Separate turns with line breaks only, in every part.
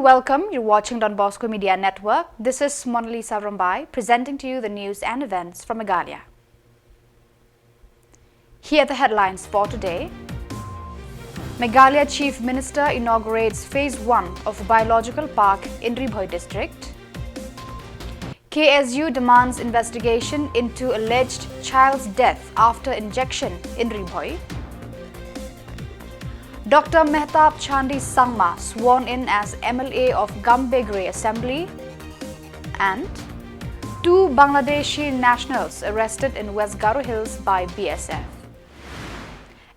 welcome. You're watching Donbosco Media Network. This is Monalisa Rambai presenting to you the news and events from Meghalaya. Here are the headlines for today. Meghalaya Chief Minister inaugurates Phase 1 of Biological Park in Khubor district. KSU demands investigation into alleged child's death after injection in Khubor. Dr. Mehtab Chandi Sangma sworn in as MLA of Gambegre Assembly, and 2 Bangladeshi nationals arrested in West Garo Hills by BSF.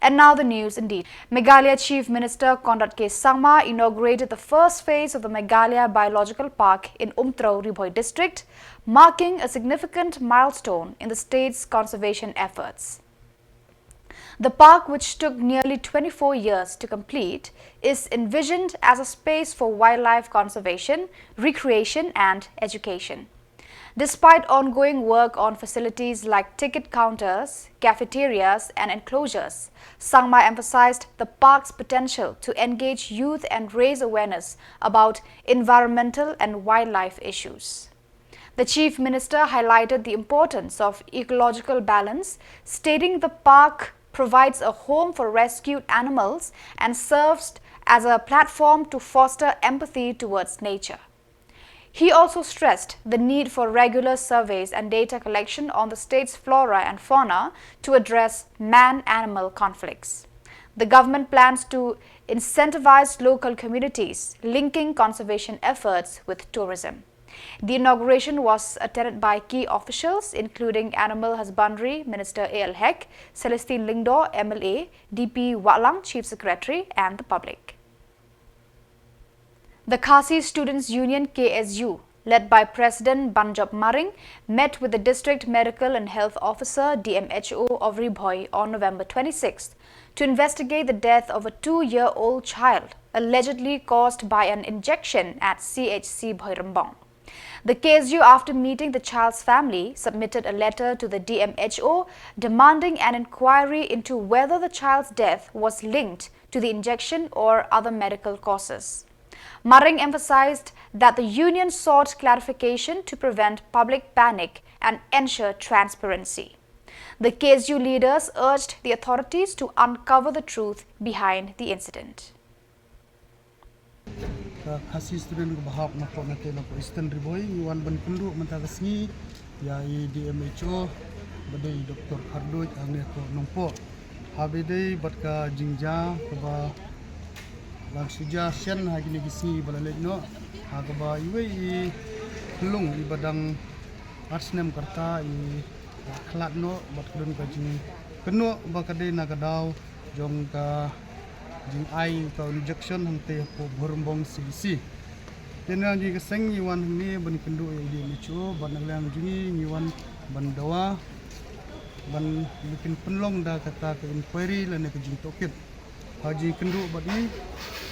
And now the news in detail. Meghalaya Chief Minister Conrad K. Sangma inaugurated the first phase of the Meghalaya Biological Park in Umtrao, Khubor district, marking a significant milestone in the state's conservation efforts. The park, which took nearly 24 years to complete, is envisioned as a space for wildlife conservation, recreation and education. Despite ongoing work on facilities like ticket counters, cafeterias and enclosures, Sangma emphasized the park's potential to engage youth and raise awareness about environmental and wildlife issues. The Chief Minister highlighted the importance of ecological balance, stating the park provides a home for rescued animals and serves as a platform to foster empathy towards nature. He also stressed the need for regular surveys and data collection on the state's flora and fauna to address man-animal conflicts. The government plans to incentivize local communities, linking conservation efforts with tourism. The inauguration was attended by key officials including Animal Husbandry Minister A.L. Hek, Celestine Lingdo, MLA, DP Watlang, Chief Secretary and the public. The Khasi Students Union KSU, led by President Banjab Maring, met with the District Medical and Health Officer DMHO of Khubor on November 26th to investigate the death of a 2-year-old child allegedly caused by an injection at CHC Bhoirambong. The KSU, after meeting the child's family, submitted a letter to the DMHO demanding an inquiry into whether the child's death was linked to the injection or other medical causes. Maring emphasized that the union sought clarification to prevent public panic and ensure transparency. The KSU leaders urged the authorities to uncover the truth behind the incident.
Khasi student ko bahap na po natin ako Eastern Riboy iwan ban kundu mentagasni ya DMHO badai Dr. Khardoj ang ko nongpo habidai batka jingja ko ba lang suja sian ha gini gisi balalek no ha ko ba iwe I lung I badang arsnem karta I khlat no bat kudun ka jing keno ba kadai nagadau jong ka jing ai ka injection hangte po Khuborjylla CBC tena ji keseng iwan ni ban kendu di mecho ban lang ji iwan ban dawa ban bikin penlong da kata ke inquiry lan ke jing toket haji kendu badi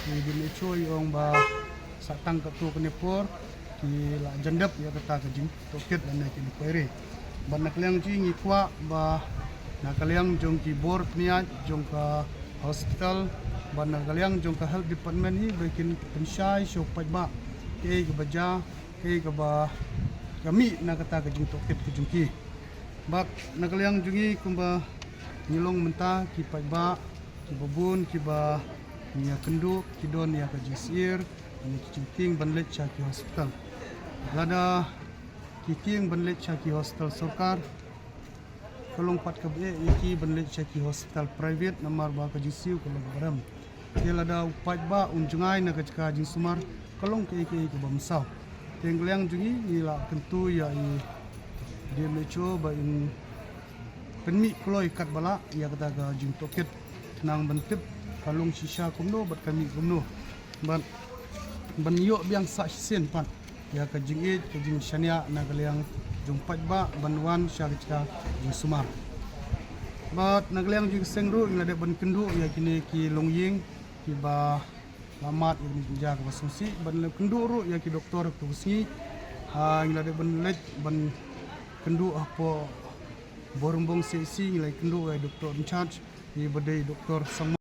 di mecho iong ba satang ka tu kenepor ki la jandap ya kata ke jing toket lan ke inquiry ban naklang ji ngikwa ba nakaliang jong Khubor niat jong ka hospital ban nakaliang jong ka health department hi bikin pensyai syok pajba ke baja ke ba kami na kata ke jing toket ke jungki bak nakaliang jungi kumba nilong menta ki pajba ki babun ki ba nia kendu ki don ya ka jisir ni cingting ban let cha ki hospital lada ki king ban let cha ki hospital sarkar kolong pat ke be iki ban let cha ki hospital private namar ba ka jisiu kolong baram dia ada pajba unjungai na kajka jing sumar kalong ke bamsau tengliang jungi ila kentu ya dia mecho ba in penmi kloi kat bala ya kata ga jing toket tenang bentip kalong sisa kumno bat kami kumno ban yo biang sa sen pan ya ka jing e ka jing shania na kaliang jung pajba banwan sya kajka jing sumar bat nagaliang jing sengru ila de ban kendu ya kini ki longying kiba lamat ini pinjak basusi ban kenduru ya ki doktor kusi ha ngila de ban let ban kendu apa Khuborjylla sesi ngila kendu ya doktor in charge I badai doktor Samla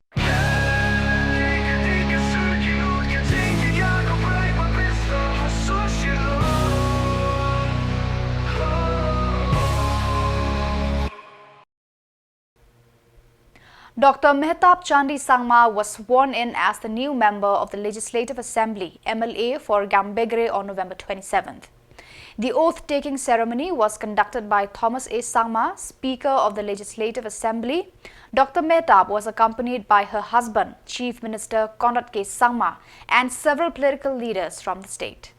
Dr. Mehtab Chandi Sangma was sworn in as the new member of the Legislative Assembly (MLA) for Gambegre on November 27th. The oath-taking ceremony was conducted by Thomas A. Sangma, Speaker of the Legislative Assembly. Dr. Mehtab was accompanied by her husband, Chief Minister Conrad K. Sangma, and several political leaders from the state.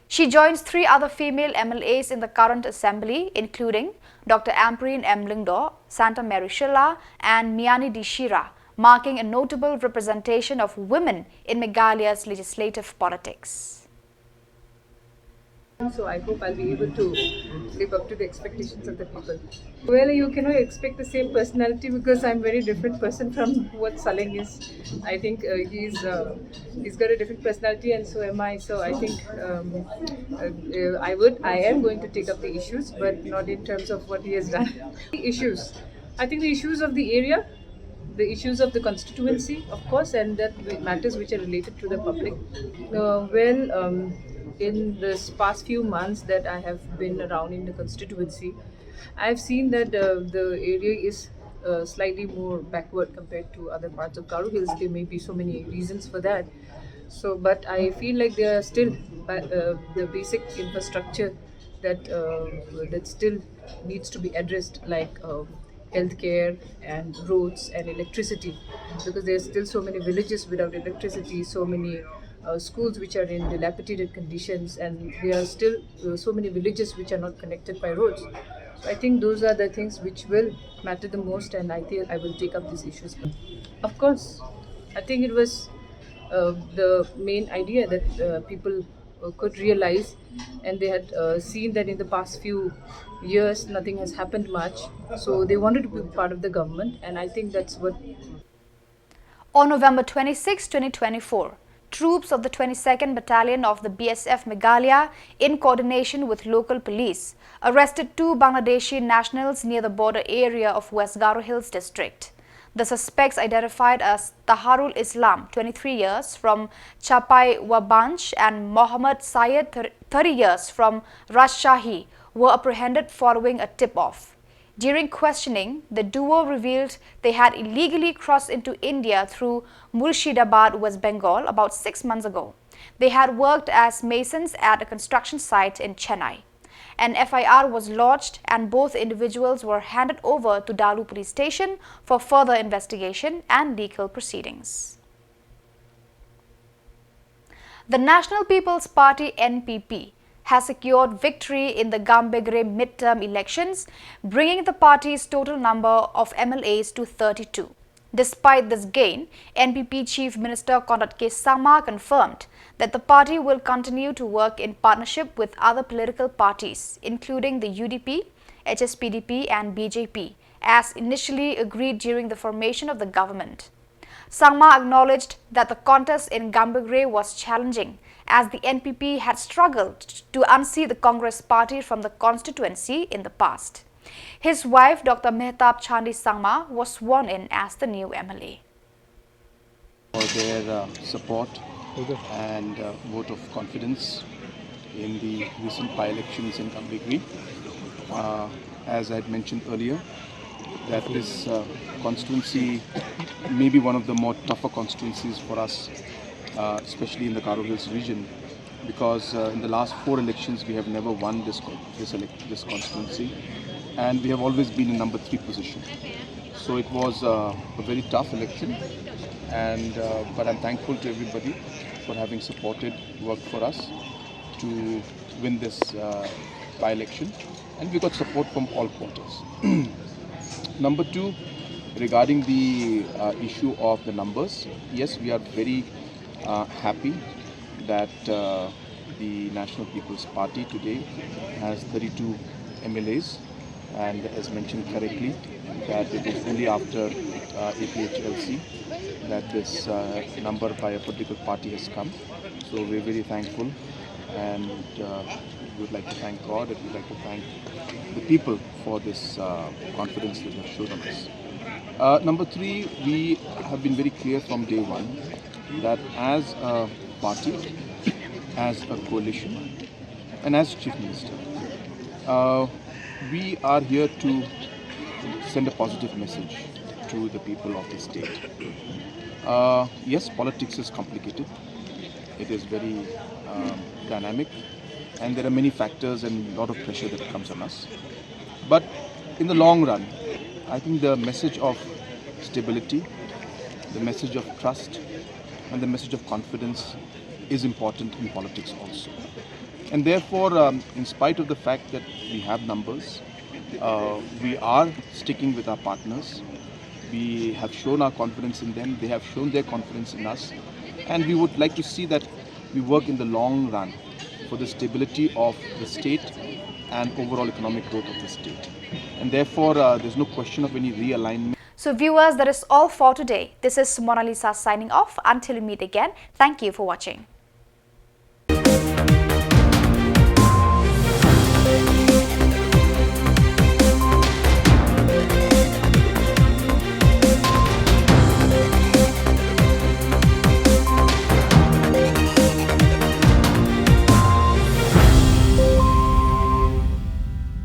She joins 3 other female MLAs in the current assembly, including Dr. Ampreen M. Lingdo, Santa Mary Shilla, and Miani D. Shira, marking a notable representation of women in Meghalaya's legislative politics.
So I hope I'll be able to live up to the expectations of the people. Well, you cannot expect the same personality because I'm a very different person from what Shillong is. I think he's got a different personality, and so am I. So I think I am going to take up the issues, but not in terms of what he has done. The issues, I think the issues of the area, the issues of the constituency, of course, and that matters which are related to the public. In this past few months that I have been around in the constituency, I have seen that the area is slightly more backward compared to other parts of Garo Hills. There may be so many reasons for that. So, but I feel like there are still the basic infrastructure that still needs to be addressed, like healthcare and roads and electricity, because there are still so many villages without electricity, so many schools which are in dilapidated conditions, and there are still so many villages which are not connected by roads. So I think those are the things which will matter the most, and I think I will take up these issues. Of course, I think it was the main idea that people could realize, and they had seen that in the past few years nothing has happened much, so they wanted to be part of the government, and I think that's what.
On November 26, 2024, troops of the 22nd Battalion of the BSF Meghalaya, in coordination with local police, arrested 2 Bangladeshi nationals near the border area of West Garo Hills district. The suspects, identified as Taharul Islam, 23 years, from Chapai Wabanj, and Mohammad Syed, 30 years, from Rajshahi, were apprehended following a tip-off. During questioning, the duo revealed they had illegally crossed into India through Murshidabad, West Bengal, about 6 months ago. They had worked as masons at a construction site in Chennai. An FIR was lodged, and both individuals were handed over to Dalu police station for further investigation and legal proceedings. The National People's Party (NPP) has secured victory in the Gambegre midterm elections, bringing the party's total number of MLAs to 32. Despite this gain, NPP Chief Minister Conrad K. Sangma confirmed that the party will continue to work in partnership with other political parties, including the UDP, HSPDP and BJP, as initially agreed during the formation of the government. Sangma acknowledged that the contest in Gambegre was challenging, as the NPP had struggled to unseat the Congress party from the constituency in the past. His wife, Dr. Mehtab Chandi Sangma, was sworn in as the new MLA.
For their support and vote of confidence in the recent by-elections in Gambegre. As I had mentioned earlier, that this constituency may be one of the more tougher constituencies for us, especially in the Garo Hills region, because in the last 4 elections we have never won this constituency, and we have always been in number 3 position. So it was a very tough election, and but I'm thankful to everybody for having supported, worked for us to win this by-election, and we got support from all quarters. Number 2, regarding the issue of the numbers, yes, we are very happy that the National People's Party today has 32 MLAs, and as mentioned correctly, that it is only after APHLC that this number by a political party has come. So we're very thankful, and we would like to thank God, and we would like to thank the people for this confidence that they have shown on us. Number 3, we have been very clear from day one that as a party, as a coalition, and as Chief Minister, we are here to send a positive message to the people of the state. Yes, politics is complicated. It is very dynamic, and there are many factors and a lot of pressure that comes on us. But in the long run, I think the message of stability, the message of trust, and the message of confidence is important in politics also. And therefore, in spite of the fact that we have numbers, we are sticking with our partners. We have shown our confidence in them, they have shown their confidence in us, and we would like to see that we work in the long run for the stability of the state and overall economic growth of the state. And therefore, there's no question of any realignment.
So viewers, that is all for today. This is Mona Lisa signing off. Until we meet again, thank you for watching.